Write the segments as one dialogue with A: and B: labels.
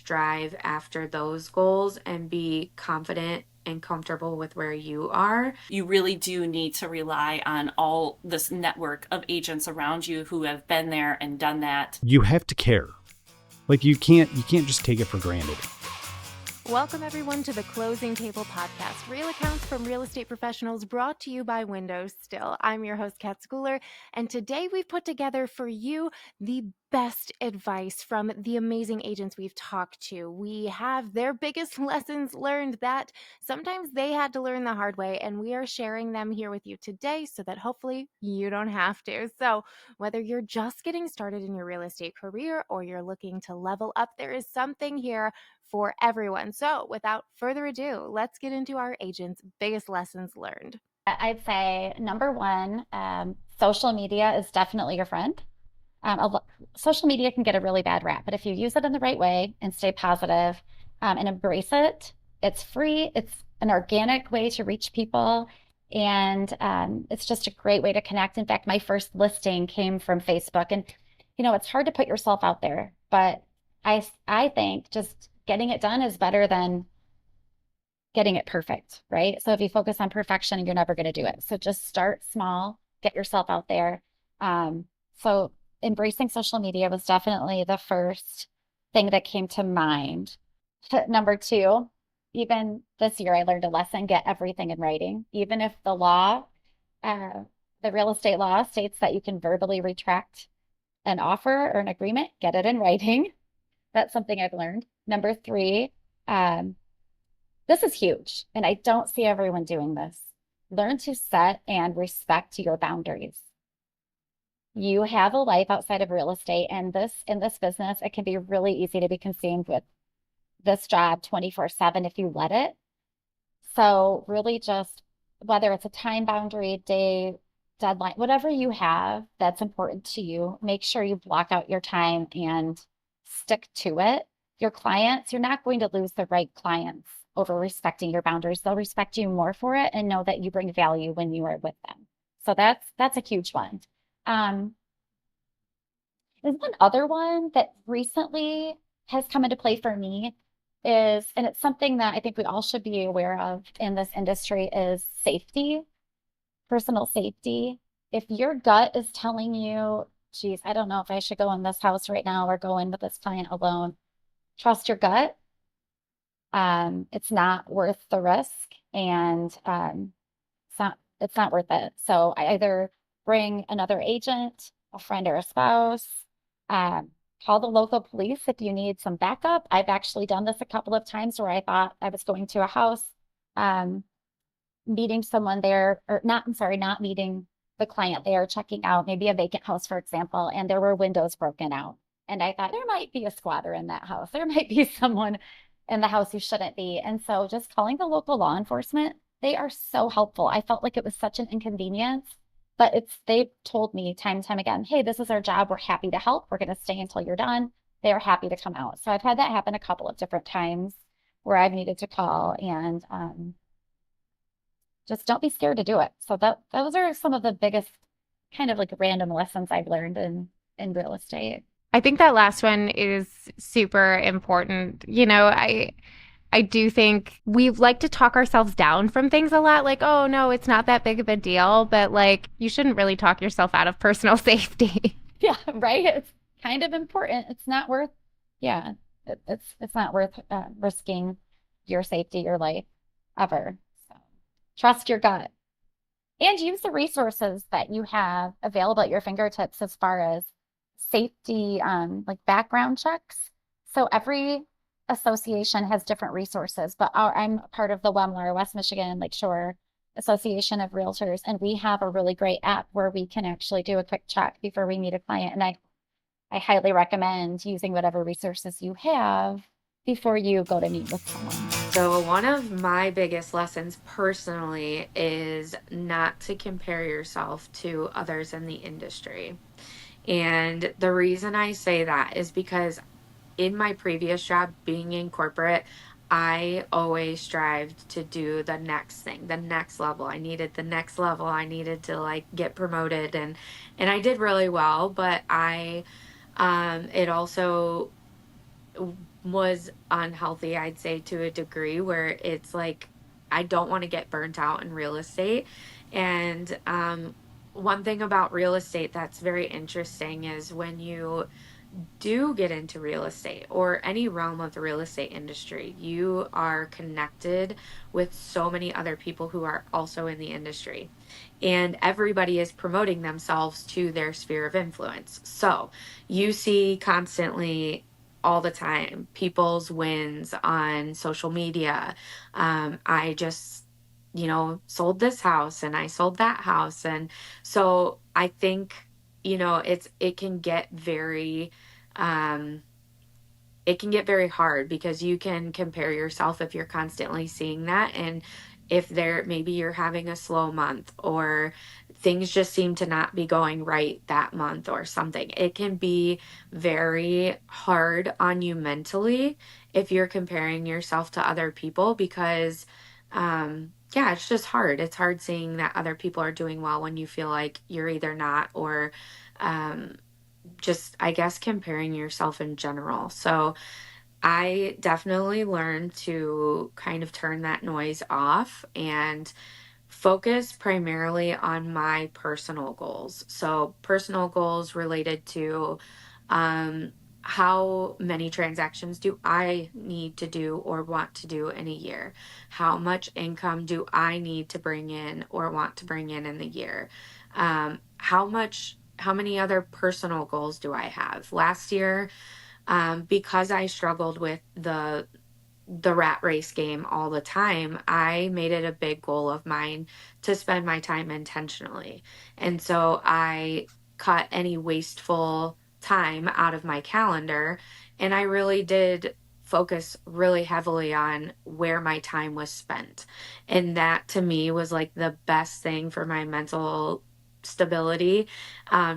A: strive after those goals and be confident and comfortable with where you are.
B: You really do need to rely on all this network of agents around you who have been there and done that.
C: You have to care. Like you can't just take it for granted.
D: Welcome, everyone, to the Closing Table Podcast, real accounts from real estate professionals brought to you by WindowStill. I'm your host, Kat Schooler, and today we've put together for you the best advice from the amazing agents we've talked to. We have their biggest lessons learned that sometimes they had to learn the hard way, and we are sharing them here with you today so that hopefully you don't have to. So whether you're just getting started in your real estate career or you're looking to level up, there is something here for everyone. So without further ado, let's get into our agents' biggest lessons learned.
E: I'd say number one, social media is definitely your friend. Social media can get a really bad rap, but if you use it in the right way and stay positive and embrace it, it's free. It's an organic way to reach people. And it's just a great way to connect. In fact, my first listing came from Facebook. And, it's hard to put yourself out there, but I think just getting it done is better than getting it perfect, right? So if you focus on perfection, you're never going to do it. So just start small, get yourself out there. So embracing social media was definitely the first thing that came to mind. Number two, even this year, I learned a lesson: get everything in writing. Even if the real estate law states that you can verbally retract an offer or an agreement, get it in writing. That's something I've learned. Number three, this is huge, and I don't see everyone doing this. Learn to set and respect your boundaries. You have a life outside of real estate, and in this business, it can be really easy to be consumed with this job 24/7 if you let it. So really just, whether it's a time boundary, day, deadline, whatever you have that's important to you, make sure you block out your time and stick to it. Your clients, you're not going to lose the right clients over respecting your boundaries. They'll respect you more for it and know that you bring value when you are with them. So that's a huge one. There's one other one that recently has come into play for me and it's something that I think we all should be aware of in this industry, is safety, personal safety. If your gut is telling you, geez, I don't know if I should go in this house right now or go in with this client alone, trust your gut. It's not worth the risk, and it's not worth it. So I either bring another agent, a friend or a spouse, call the local police if you need some backup. I've actually done this a couple of times where I thought I was going to a house, meeting someone there, or not, I'm sorry, not meeting the client there, checking out maybe a vacant house, for example, and there were windows broken out. And I thought there might be a squatter in that house. There might be someone in the house who shouldn't be. And so just calling the local law enforcement, they are so helpful. I felt like it was such an inconvenience, but they've told me time and time again, hey, this is our job. We're happy to help. We're going to stay until you're done. They're happy to come out. So I've had that happen a couple of different times where I've needed to call, and just don't be scared to do it. So those are some of the biggest kind of like random lessons I've learned in real estate.
D: I think that last one is super important. I do think we like to talk ourselves down from things a lot, like, oh no, it's not that big of a deal, but like you shouldn't really talk yourself out of personal safety.
E: Yeah, right. It's kind of important. It's not worth, yeah, it's not worth risking your safety, your life, ever. So trust your gut and use the resources that you have available at your fingertips as far as safety, like background checks. So every association has different resources, but I'm part of the WEMLAR, West Michigan Lakeshore Association of Realtors, and we have a really great app where we can actually do a quick check before we meet a client. And I highly recommend using whatever resources you have before you go to meet with someone.
A: So one of my biggest lessons personally is not to compare yourself to others in the industry. And the reason I say that is because in my previous job, being in corporate, I always strived to do the next thing, the next level. I needed the next level. I needed to like get promoted, and I did really well, but it also was unhealthy, I'd say, to a degree where it's like I don't want to get burnt out in real estate. And one thing about real estate that's very interesting is when you do get into real estate or any realm of the real estate industry, you are connected with so many other people who are also in the industry. And everybody is promoting themselves to their sphere of influence. So you see constantly all the time people's wins on social media. I just, sold this house and I sold that house. And so I think, it can get very, um, it can get very hard because you can compare yourself if you're constantly seeing that. And if maybe you're having a slow month or things just seem to not be going right that month or something, it can be very hard on you mentally if you're comparing yourself to other people because, yeah, it's just hard. It's hard seeing that other people are doing well when you feel like you're either not or, um, just, I guess, comparing yourself in general. So, I definitely learned to kind of turn that noise off and focus primarily on my personal goals. So, personal goals related to um, how many transactions do I need to do or want to do in a year? How much income do I need to bring in or want to bring in the year? How many other personal goals do I have? Last year, because I struggled with the rat race game all the time, I made it a big goal of mine to spend my time intentionally. And so I cut any wasteful time out of my calendar and I really did focus really heavily on where my time was spent. And that to me was like the best thing for my mental stability,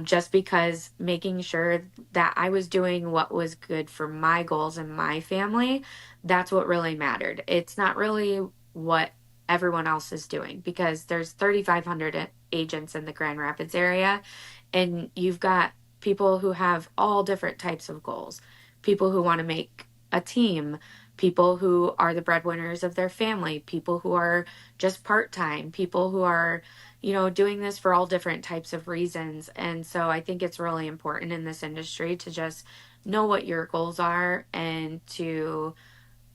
A: just because making sure that I was doing what was good for my goals and my family, that's what really mattered. It's not really what everyone else is doing because there's 3,500 agents in the Grand Rapids area, and you've got people who have all different types of goals. People who want to make a team, people who are the breadwinners of their family, people who are just part-time, people who are, doing this for all different types of reasons. And so I think it's really important in this industry to just know what your goals are and to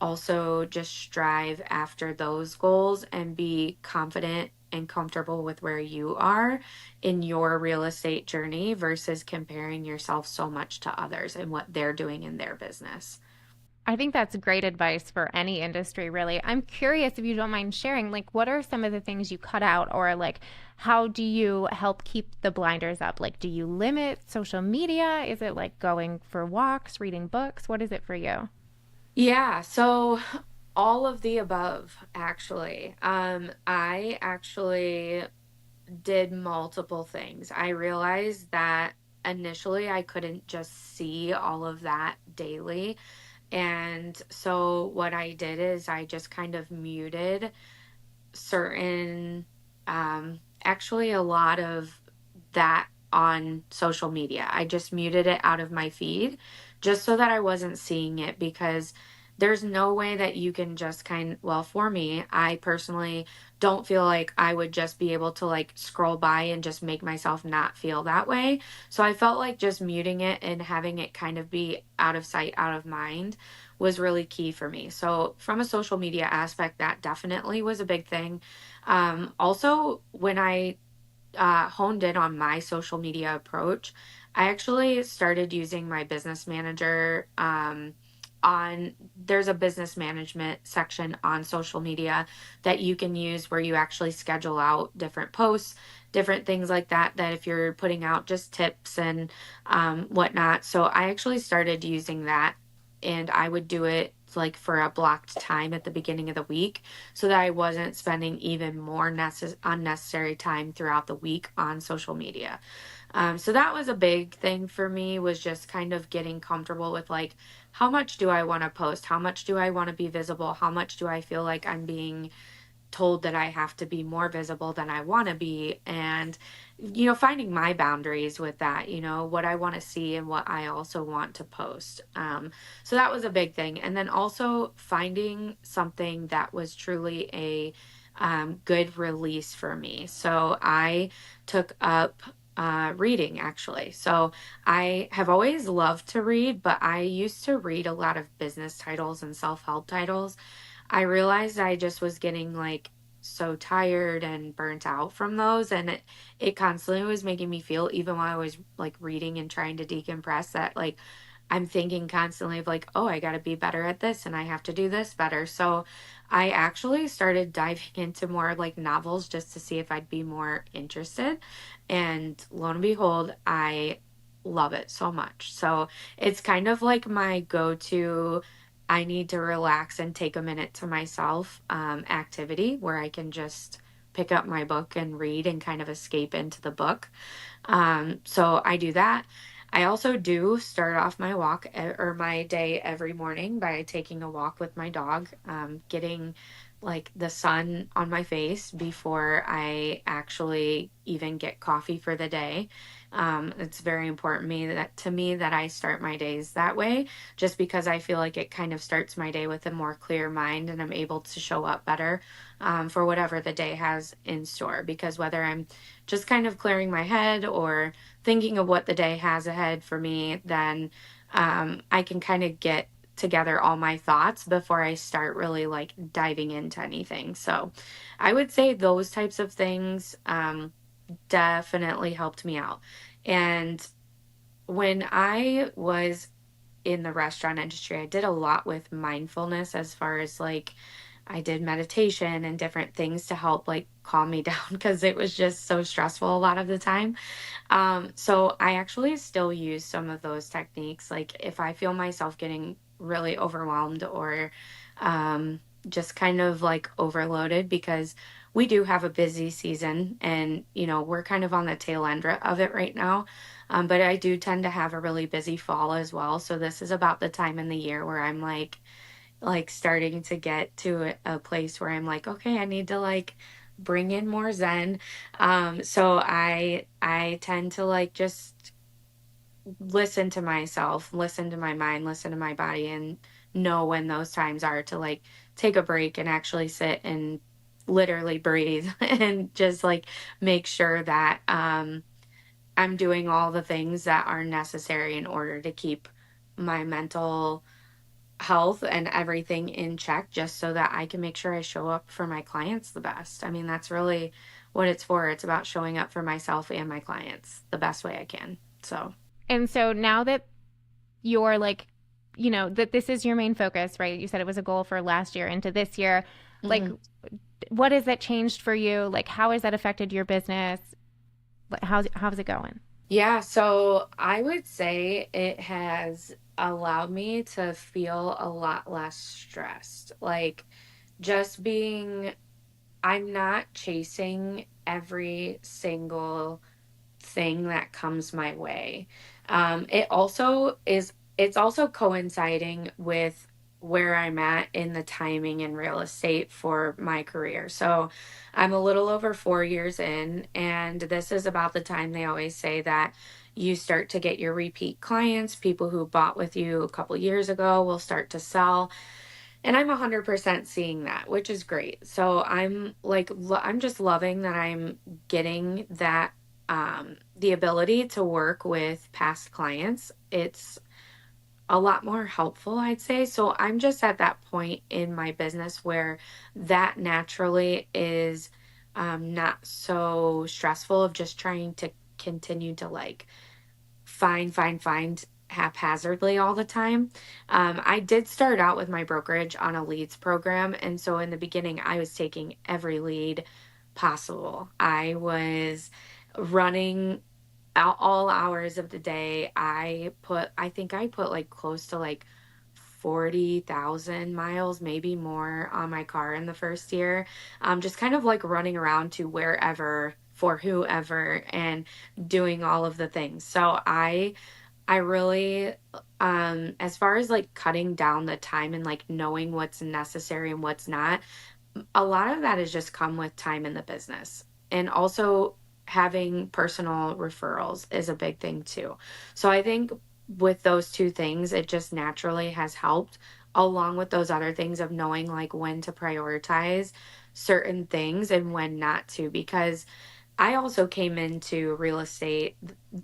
A: also just strive after those goals and be confident and comfortable with where you are in your real estate journey versus comparing yourself so much to others and what they're doing in their business.
D: I think that's great advice for any industry, really. I'm curious if you don't mind sharing, like, what are some of the things you cut out, or like, how do you help keep the blinders up? Like, do you limit social media? Is it like going for walks, reading books? What is it for you?
A: Yeah, so all of the above, actually. I actually did multiple things. I realized that initially I couldn't just see all of that daily. And so what I did is I just kind of muted certain, actually a lot of that on social media. I just muted it out of my feed just so that I wasn't seeing it because there's no way that you can just well, for me, I personally don't feel like I would just be able to like scroll by and just make myself not feel that way. So I felt like just muting it and having it kind of be out of sight, out of mind was really key for me. So from a social media aspect, that definitely was a big thing. Also, when I honed in on my social media approach, I actually started using my business manager. There's a business management section on social media that you can use where you actually schedule out different posts, different things like that. That if you're putting out just tips and whatnot. So I actually started using that, and I would do it like for a blocked time at the beginning of the week so that I wasn't spending even more unnecessary time throughout the week on social media. So that was a big thing for me, was just kind of getting comfortable with like, how much do I want to post? How much do I want to be visible? How much do I feel like I'm being told that I have to be more visible than I want to be. And, finding my boundaries with that, what I want to see and what I also want to post. So that was a big thing. And then also finding something that was truly a good release for me. So I took up reading actually. So I have always loved to read, but I used to read a lot of business titles and self help titles. I realized I just was getting like so tired and burnt out from those, and it constantly was making me feel, even while I was like reading and trying to decompress, that like I'm thinking constantly of like, oh, I got to be better at this and I have to do this better. So I actually started diving into more like novels just to see if I'd be more interested. And lo and behold, I love it so much. So it's kind of like my go to, I need to relax and take a minute to myself activity where I can just pick up my book and read and kind of escape into the book. So I do that. I also do start off my walk or my day every morning by taking a walk with my dog, getting like the sun on my face before I actually even get coffee for the day. It's very important to me that I start my days that way, just because I feel like it kind of starts my day with a more clear mind and I'm able to show up better for whatever the day has in store. Because whether I'm just kind of clearing my head or thinking of what the day has ahead for me, then I can kind of get together all my thoughts before I start really like diving into anything. So I would say those types of things definitely helped me out. And when I was in the restaurant industry, I did a lot with mindfulness as far as like I did meditation and different things to help like calm me down because it was just so stressful a lot of the time. So I actually still use some of those techniques. Like if I feel myself getting really overwhelmed or just kind of like overloaded, because we do have a busy season and, we're kind of on the tail end of it right now. But I do tend to have a really busy fall as well. So this is about the time in the year where I'm like starting to get to a place where I'm like, okay, I need to like bring in more zen. So I tend to like just listen to myself, listen to my mind, listen to my body, and know when those times are to like take a break and actually sit and literally breathe and just like make sure that I'm doing all the things that are necessary in order to keep my mental health and everything in check, just so that I can make sure I show up for my clients the best. I mean, that's really what it's for. It's about showing up for myself and my clients the best way I can. So,
D: And so now that you're like, that this is your main focus, right? You said it was a goal for last year into this year. Like,
A: mhm.
D: what has that changed for you? Like, how has that affected your business? How's it going?
A: Yeah, so I would say it has allowed me to feel a lot less stressed. Like, just being, I'm not chasing every single thing that comes my way. It's also coinciding with where I'm at in the timing in real estate for my career. So I'm a little over 4 years in, and this is about the time they always say that you start to get your repeat clients. People who bought with you a couple years ago will start to sell, and I'm 100% seeing that, which is great. So I'm like, I'm just loving that I'm getting that, the ability to work with past clients. It's a lot more helpful, I'd say. So I'm just at that point in my business where that naturally is not so stressful of just trying to continue to like find haphazardly all the time. I did start out with my brokerage on a leads program. And so in the beginning, I was taking every lead possible. I was running out all hours of the day. I think I put like close to like 40,000 miles, maybe more, on my car in the first year. Just kind of like running around to wherever for whoever and doing all of the things. So I really, as far as like cutting down the time and like knowing what's necessary and what's not, a lot of that has just come with time in the business. And also having personal referrals is a big thing too. So I think with those two things, it just naturally has helped, along with those other things of knowing like when to prioritize certain things and when not to. Because I also came into real estate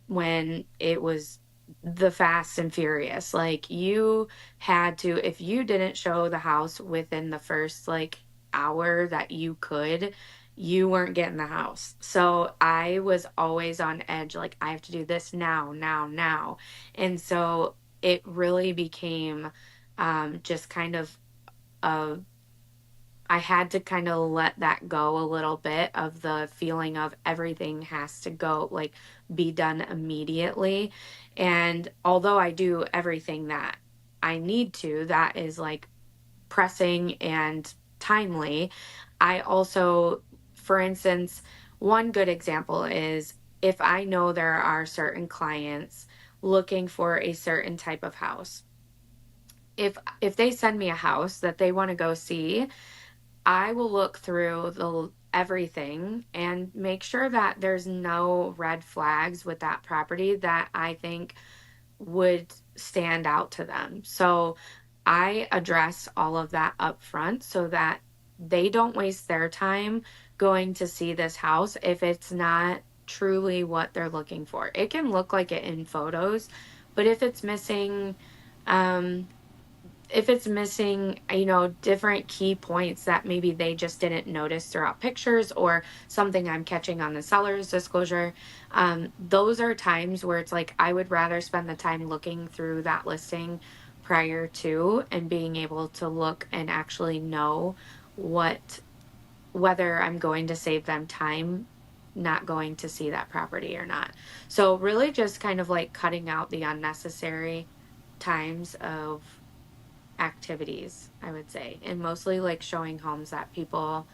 A: when it was the fast and furious. Like you had to, if you didn't show the house within the first like hour that you could, you weren't getting the house. So I was always on edge, like I have to do this now, now, now. And so it really became just kind of a I had to kind of let that go a little bit of the feeling of everything has to go, like be done immediately. And although I do everything that I need to, that is like pressing and timely, I also, for instance, one good example is if I know there are certain clients looking for a certain type of house. If they send me a house that they want to go see, I will look through the everything and make sure that there's no red flags with that property that I think would stand out to them. So I address all of that up front so that they don't waste their time going to see this house if it's not truly what they're looking for. It can look like it in photos, but um if it's missing, different key points that maybe they just didn't notice throughout pictures or something I'm catching on the seller's disclosure, those are times where it's like I would rather spend the time looking through that listing prior to and being able to look and actually know what whether I'm going to save them time not going to see that property or not. So really just kind of like cutting out the unnecessary times of activities, I would say, and mostly like showing homes that people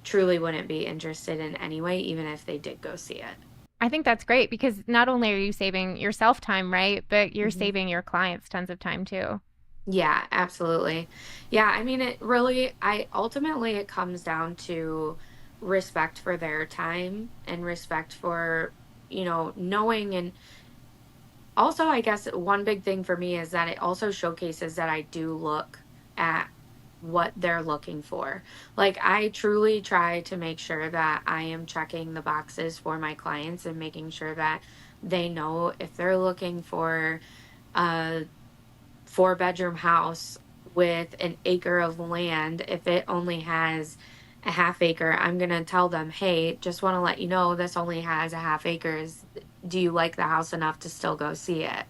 A: truly wouldn't be interested in anyway, even if they did go see it.
D: I think that's great because not only are you saving yourself time, right, but you're
A: Mhm.
D: saving your clients tons of time too.
A: Yeah, absolutely. Yeah, I mean, it really, I ultimately, it comes down to respect for their time and respect for, knowing. And also, I guess one big thing for me is that it also showcases that I do look at what they're looking for. Like, I truly try to make sure that I am checking the boxes for my clients and making sure that they know if they're looking for a 4-bedroom house with an acre of land, if it only has a half acre, I'm going to tell them, hey, just want to let you know this only has a half acres. Do you like the house enough to still go see it?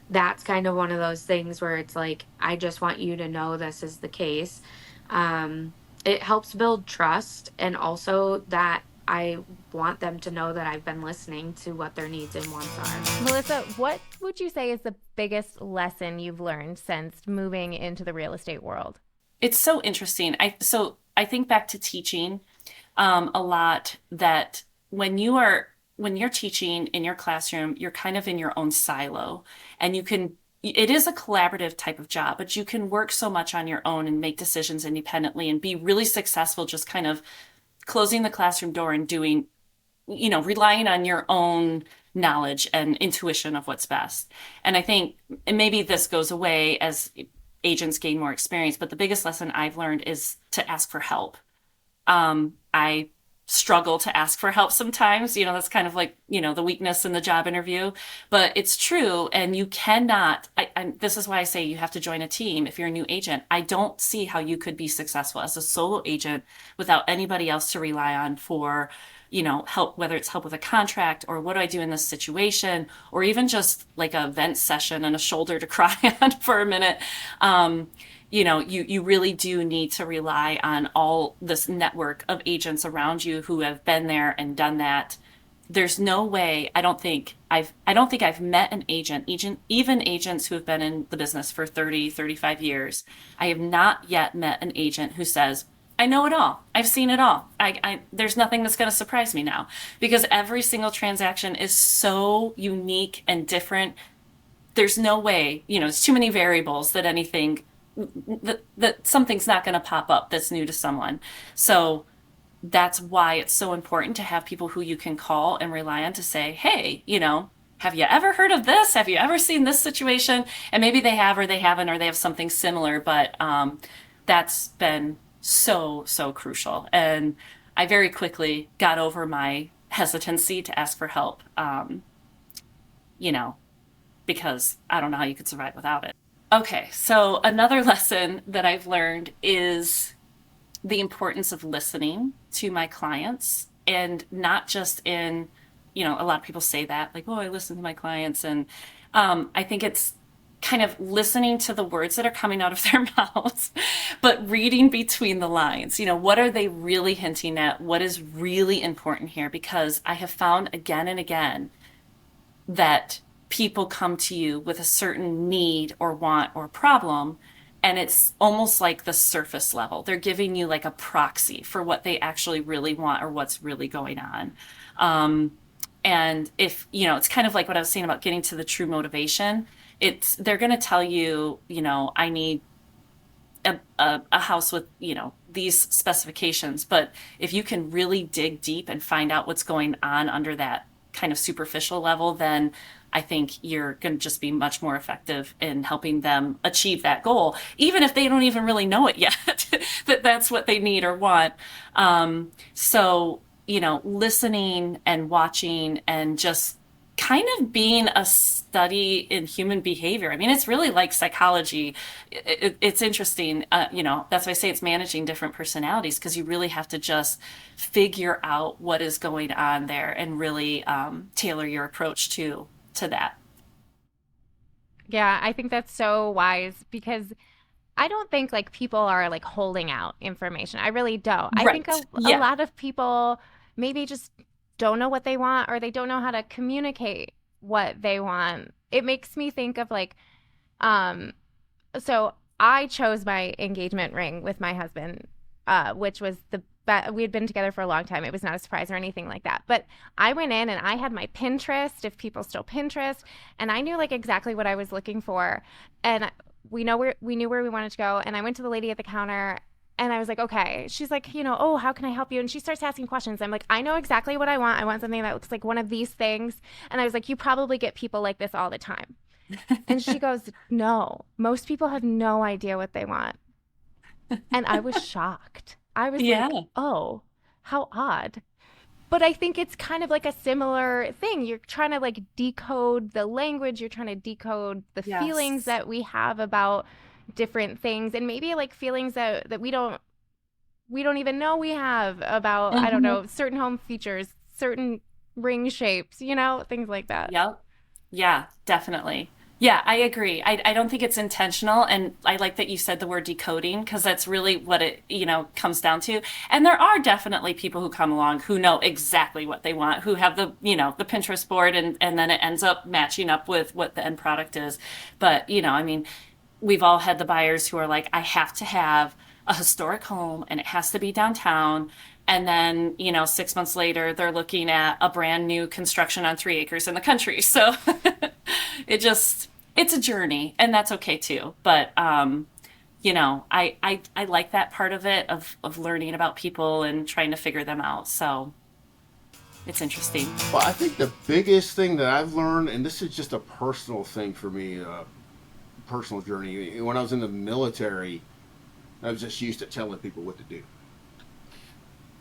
A: That's kind of one of those things where it's like, I just want you to know this is the case. Um, it helps build trust, and also that I want them to know that I've been listening to what their needs and wants are.
D: Melissa, what would you say is the biggest lesson you've learned since moving into the real estate world?
B: It's so interesting. I think back to teaching a lot that when you're teaching in your classroom, you're kind of in your own silo, and it is a collaborative type of job, but you can work so much on your own and make decisions independently and be really successful just kind of closing the classroom door and doing, relying on your own knowledge and intuition of what's best. And I think and maybe this goes away as agents gain more experience, but the biggest lesson I've learned is to ask for help. I struggle to ask for help sometimes. That's kind of like, the weakness in the job interview, but it's true. And you cannot, this is why I say you have to join a team if you're a new agent. I don't see how you could be successful as a solo agent without anybody else to rely on for, help, whether it's help with a contract or what do I do in this situation, or even just like a vent session and a shoulder to cry on for a minute. You really do need to rely on all this network of agents around you who have been there and done that. There's no way, I don't think I've met an agent, even agents who have been in the business for 30, 35 years. I have not yet met an agent who says, I know it all. I've seen it all. There's nothing that's going to surprise me now, because every single transaction is so unique and different. There's no way, it's too many variables that anything that something's not going to pop up that's new to someone. So that's why it's so important to have people who you can call and rely on to say, hey, have you ever heard of this? Have you ever seen this situation? And maybe they have, or they haven't, or they have something similar, but that's been so, so crucial. And I very quickly got over my hesitancy to ask for help, you know, because I don't know how you could survive without it. Okay, so another lesson that I've learned is the importance of listening to my clients, and not just in, a lot of people say that, like, oh, I listen to my clients. And I think it's kind of listening to the words that are coming out of their mouths, but reading between the lines. What are they really hinting at? What is really important here? Because I have found again and again that people come to you with a certain need or want or problem, and it's almost like the surface level. They're giving you like a proxy for what they actually really want or what's really going on. And if, it's kind of like what I was saying about getting to the true motivation. They're going to tell you, I need a house with, these specifications. But if you can really dig deep and find out what's going on under that kind of superficial level, then I think you're going to just be much more effective in helping them achieve that goal, even if they don't even really know it yet, that that's what they need or want. So, listening and watching and just kind of being a study in human behavior. I mean, it's really like psychology. It's interesting. That's why I say it's managing different personalities, because you really have to just figure out what is going on there and really tailor your approach to that.
D: Yeah, I think that's so wise because I don't think like people are like holding out information. I really don't. I think
B: Right.
D: a
B: Yeah.
D: lot of people maybe just don't know what they want or they don't know how to communicate what they want. It makes me think of like, um, so I chose my engagement ring with my husband, which was we had been together for a long time. It was not a surprise or anything like that. But I went in and I had my Pinterest, if people still Pinterest, and I knew like exactly what I was looking for. And we knew where we wanted to go. And I went to the lady at the counter and I was like, okay. She's like, oh, how can I help you? And she starts asking questions. I'm like, I know exactly what I want. I want something that looks like one of these things. And I was like, you probably get people like this all the time. And she goes, no, most people have no idea what they want. And I was shocked. I was like,
B: Yeah.
D: oh, how odd. But I think it's kind of like a similar thing. You're trying to like decode the language, you're trying to decode the feelings
B: Yes.
D: that we have about different things and maybe like feelings that we don't even know we have about, I don't
B: Hmm.
D: know, certain home features, certain ring shapes, things like that.
B: Yep. Yeah, definitely. Yeah, I agree. I don't think it's intentional. And I like that you said the word decoding, because that's really what it, comes down to. And there are definitely people who come along who know exactly what they want, who have the Pinterest board, and then it ends up matching up with what the end product is. But, I mean, we've all had the buyers who are like, I have to have a historic home and it has to be downtown. And then, 6 months later, they're looking at a brand new construction on 3 acres in the country. So it's a journey, and that's okay too. But, I like that part of it, of learning about people and trying to figure them out. So it's interesting.
F: Well, I think the biggest thing that I've learned, and this is just a personal thing for me, personal journey. When I was in the military, I was just used to telling people what to do.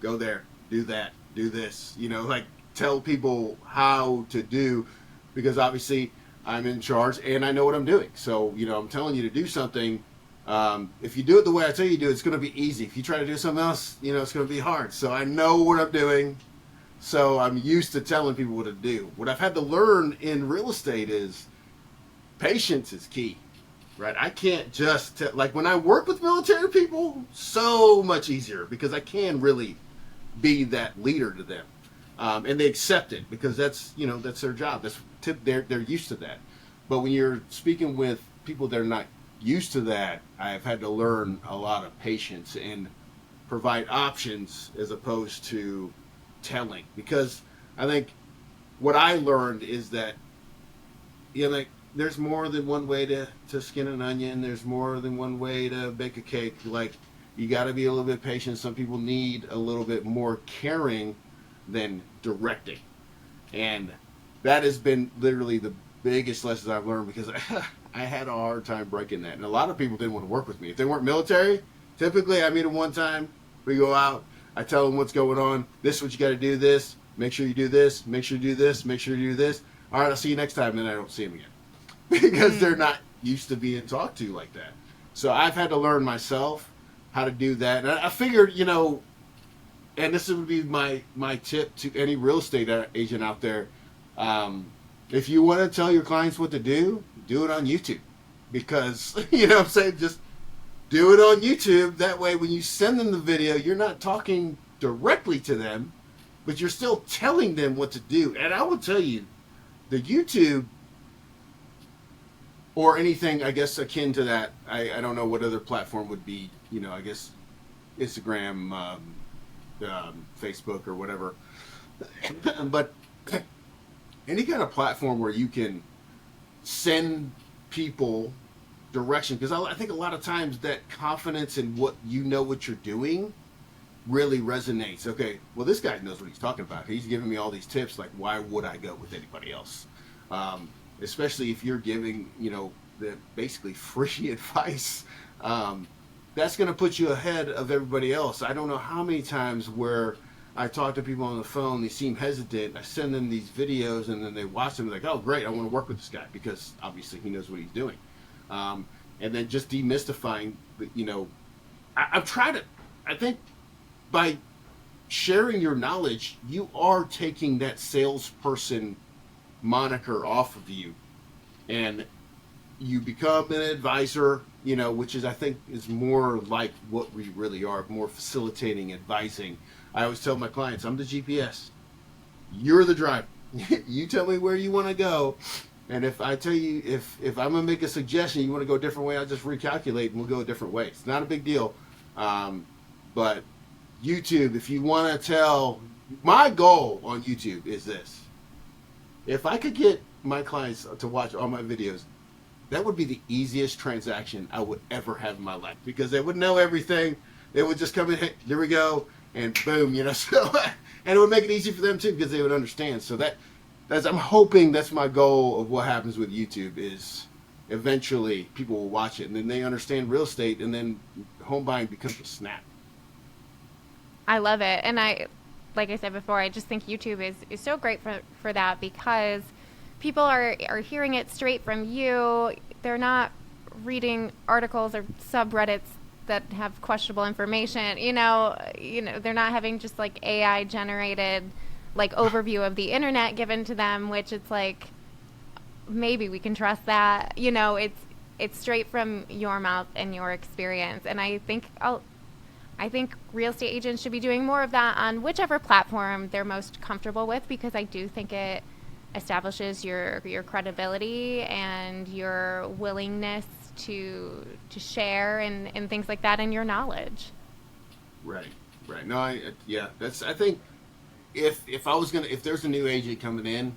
F: Go there, do that, do this. Like tell people how to do, because obviously I'm in charge and I know what I'm doing. So I'm telling you to do something. If you do it the way I tell you to do, it's going to be easy. If you try to do something else, it's going to be hard. So I know what I'm doing. So I'm used to telling people what to do. What I've had to learn in real estate is patience is key, right? I can't just like when I work with military people, so much easier because I can really be that leader to them, and they accept it because that's their job. They're used to that. But when you're speaking with people that are not used to that, I've had to learn a lot of patience and provide options as opposed to telling, because I think what I learned is that like there's more than one way to skin an onion. There's more than one way to bake a cake. Like, you got to be a little bit patient. Some people need a little bit more caring than directing. And that has been literally the biggest lesson I've learned, because I had a hard time breaking that. And a lot of people didn't want to work with me. If they weren't military, typically I meet them one time, we go out, I tell them what's going on. This is what you got to do, this. Make sure you do this. Make sure you do this. Make sure you do this. All right, I'll see you next time. And then I don't see them again because they're not used to being talked to like that. So I've had to learn myself how to do that. And I figured, and this would be my tip to any real estate agent out there. If you want to tell your clients what to do it on YouTube, because you know what I'm saying, just do it on YouTube. That way, when you send them the video, you're not talking directly to them, but you're still telling them what to do. And I will tell you, the YouTube or anything, I guess, akin to that, I don't know what other platform would be, I guess Instagram, Facebook or whatever. But any kind of platform where you can send people direction, because I think a lot of times that confidence in what you're doing really resonates. Okay, well, this guy knows what he's talking about. He's giving me all these tips. Like, why would I go with anybody else? Especially if you're giving, the basically free advice. That's going to put you ahead of everybody else. I don't know how many times where I talk to people on the phone, they seem hesitant. I send them these videos, and then they watch them like, oh, great, I want to work with this guy because obviously he knows what he's doing. And then just demystifying, I've tried it. I think by sharing your knowledge, you are taking that salesperson moniker off of you, and you become an advisor, which is, I think, is more like what we really are, more facilitating, advising. I always tell my clients, I'm the GPS. You're the driver. You tell me where you want to go. And if I tell you, if I'm going to make a suggestion, you want to go a different way, I'll just recalculate and we'll go a different way. It's not a big deal. But YouTube, if you want to tell, my goal on YouTube is this. If I could get my clients to watch all my videos, that would be the easiest transaction I would ever have in my life, because they would know everything. They would just come in, hey, there we go, and boom, so, and it would make it easy for them too, because they would understand. So that's, I'm hoping that's my goal of what happens with YouTube, is eventually people will watch it and then they understand real estate, and then home buying becomes a snap.
D: I love it. And like I said before, I just think YouTube is so great for that, because people are hearing it straight from you. They're not reading articles or subreddits that have questionable information. They're not having just like AI generated like overview of the internet given to them, which it's like, maybe we can trust that. It's straight from your mouth and your experience. And I think real estate agents should be doing more of that on whichever platform they're most comfortable with, because I do think it establishes your credibility and your willingness to share and things like that, and your knowledge.
F: Right. No, I think if there's a new agent coming in,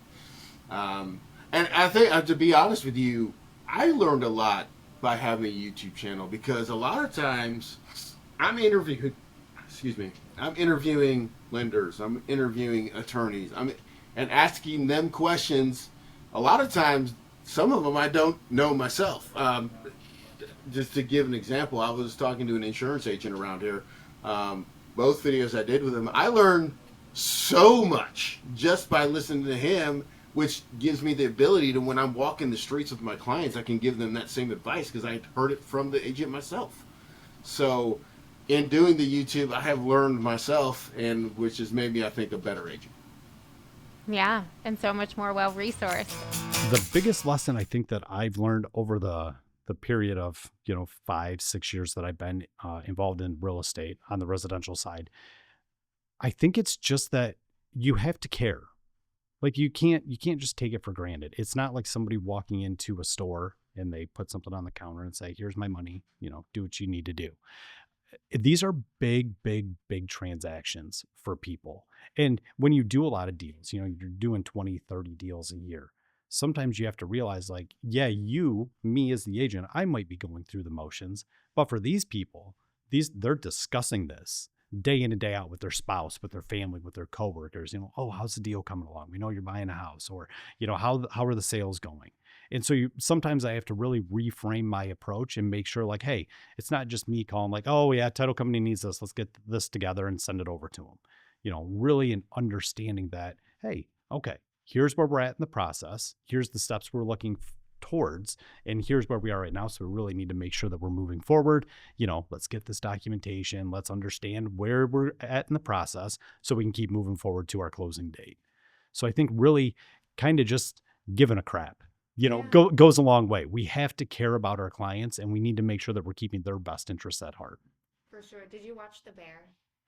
F: and I think, to be honest with you, I learned a lot by having a YouTube channel, because a lot of times I'm interviewing lenders, I'm interviewing attorneys, and asking them questions. A lot of times, some of them I don't know myself. Just to give an example, I was talking to an insurance agent around here. Both videos I did with him, I learned so much just by listening to him, which gives me the ability to, when I'm walking the streets with my clients, I can give them that same advice because I heard it from the agent myself. So in doing the YouTube, I have learned myself, and which has made me, I think, a better agent.
D: Yeah, and so much more well-resourced.
C: The biggest lesson I think that I've learned over the period of 5-6 years that I've been involved in real estate on the residential side, I think it's just that you have to care. Like, you can't just take it for granted. It's not like somebody walking into a store and they put something on the counter and say, here's my money, do what you need to do. These are big transactions for people. And when you do a lot of deals, you're doing 20, 30 deals a year. sometimes you have to realize, like, yeah, me as the agent, I might be going through the motions, but for these people, they're discussing this day in and day out with their spouse, with their family, with their coworkers. Oh, how's the deal coming along? We know you're buying a house, or how are the sales going? And so sometimes I have to really reframe my approach and make sure, like, hey, it's not just me calling like, oh yeah, title company needs this. Let's get this together and send it over to them. Really in understanding that, hey, okay, here's where we're at in the process. Here's the steps we're looking towards, and here's where we are right now. So we really need to make sure that we're moving forward. Let's get this documentation. Let's understand where we're at in the process so we can keep moving forward to our closing date. So I think really kind of just giving a crap, goes a long way. We have to care about our clients, and we need to make sure that we're keeping their best interests at heart.
D: For sure. Did you watch The Bear?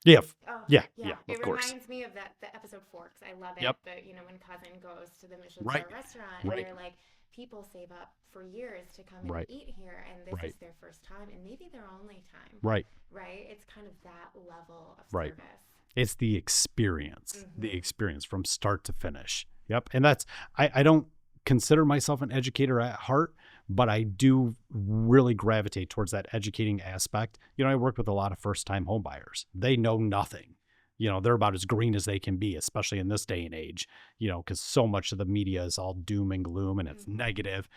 C: Yeah.
D: Oh,
C: Yeah.
D: It
C: Of course.
D: reminds me of the episode Forks. I love it.
C: Yep.
D: But when cousin goes to the Michelin
C: Right.
D: star restaurant,
C: Right.
D: and they're like, people save up for years to come
C: Right.
D: and eat here, and this
C: Right.
D: is their first time, and maybe their only time.
C: Right.
D: Right. It's kind of that level of
C: Right.
D: service.
C: It's the experience, from start to finish. Yep. And that's, I don't consider myself an educator at heart, but I do really gravitate towards that educating aspect. I work with a lot of first-time home buyers. They know nothing. They're about as green as they can be, especially in this day and age, because so much of the media is all doom and gloom and it's negative,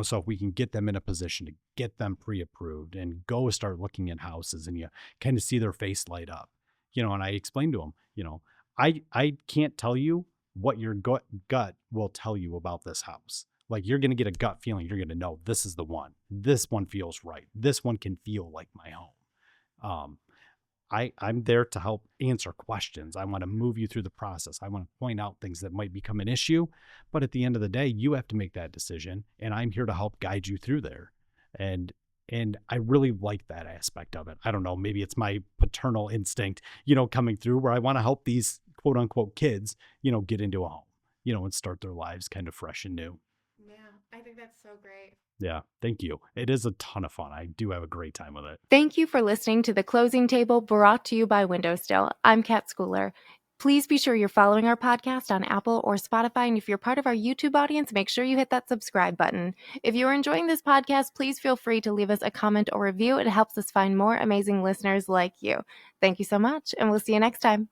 C: so if we can get them in a position to get them pre-approved and go start looking at houses, and you kind of see their face light up, and I explained to them, I can't tell you what your gut will tell you about this house. Like, you're going to get a gut feeling. You're going to know this is the one. This one feels right. This one can feel like my home. I'm there to help answer questions. I want to move you through the process. I want to point out things that might become an issue. But at the end of the day, you have to make that decision. And I'm here to help guide you through there. And I really like that aspect of it. I don't know, maybe it's my paternal instinct, coming through, where I want to help these quote unquote kids, get into a home, and start their lives kind of fresh and new.
D: Yeah, I think that's so great.
C: Yeah, thank you. It is a ton of fun. I do have a great time with it.
D: Thank you for listening to The Closing Table, brought to you by WindowStill. I'm Kat Schooler. Please be sure you're following our podcast on Apple or Spotify, and if you're part of our YouTube audience, make sure you hit that subscribe button. If you're enjoying this podcast, please feel free to leave us a comment or review. It helps us find more amazing listeners like you. Thank you so much, and we'll see you next time.